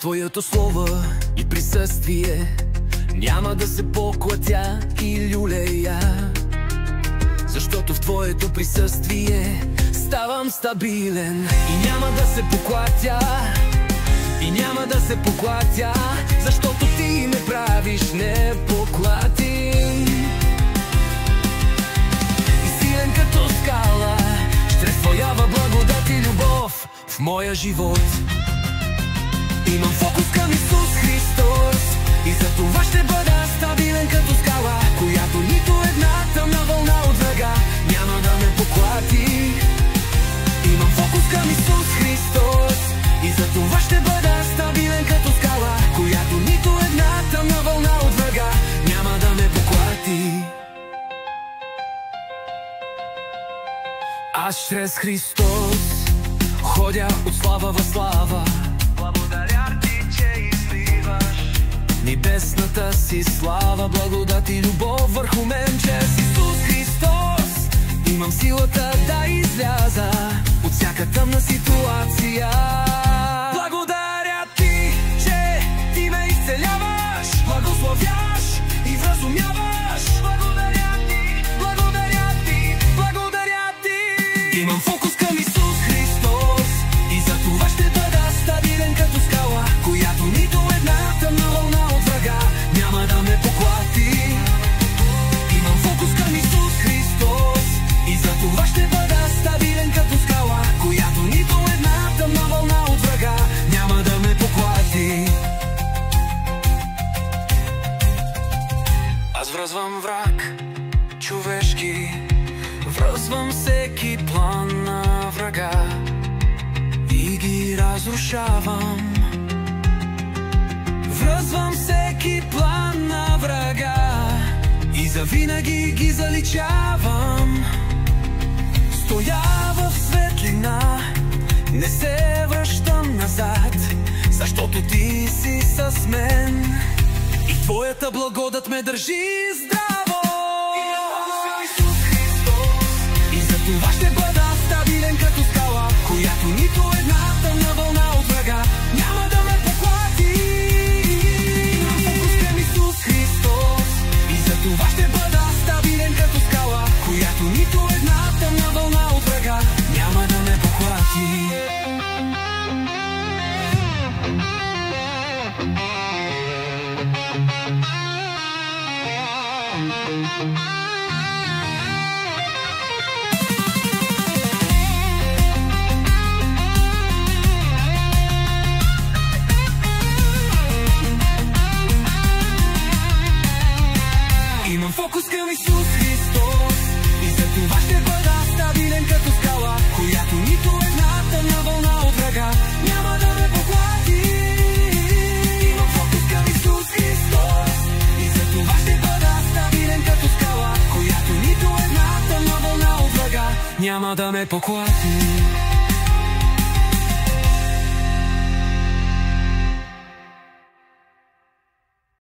Твоето слово и присъствие няма да се поклатя и люлея, защото в Твоето присъствие ставам стабилен и няма да се поклатя, и няма да се поклатя, защото Ти ме правиш непоклатим и силен като скала, чрез Твоя благодат и любов в моя живот. Имам фокус към Исус Христос и за това ще бъда стабилен като скала, която нито една тъмна вълна от врага няма да ме поклати. Имам фокус към Исус Христос и за това ще бъда стабилен като скала, която нито една тъмна вълна от врага няма да ме поклати. Аз чрез Христос ходя от слава в слава. Благодаря Ти, че изливаш небесната си слава, благодат и любов върху мен. Чрез Исус Христос имам силата да изляза от всяка тъмна ситуация. Благодаря Ти, че Ти ме изцеляваш, благословяш и вразумяваш. Благодаря Ти, благодаря Ти, благодаря Ти. Имам фокус към Исус Христос и за това ще бъда стабилен като скала, която нито една тъмна вълна от врага няма да ме поклати. Имам фокус към Исус Христос и за това ще бъда стабилен като скала, която нито една тъмна вълна от врага няма да ме поклати. Аз връзвам враг човешки, връзвам всеки план на врага и ги разрушавам. Връзвам всеки план на врага и завинаги ги заличавам. Стоя в светлина, не се връщам назад, защото Ти си с мен и Твоята благодат ме държи здраво. И за това ще бъда стабилен като скала, която нито една тъмна вълна от врага няма да ме поклати. Имам фокус към Исус Христос и за това ще бъда стабилен като скала, която нито една тъмна вълна от врага няма да ме поклати. Имам фокус към Исус Христос и за това ще бъда стабилен като скала, която нито една тъмна вълна от врага няма да ме поклати. Имам фокус към Исус Христос и за това ще бъда стабилен като скала, която нито една тъмна вълна от врага няма да ме поклати.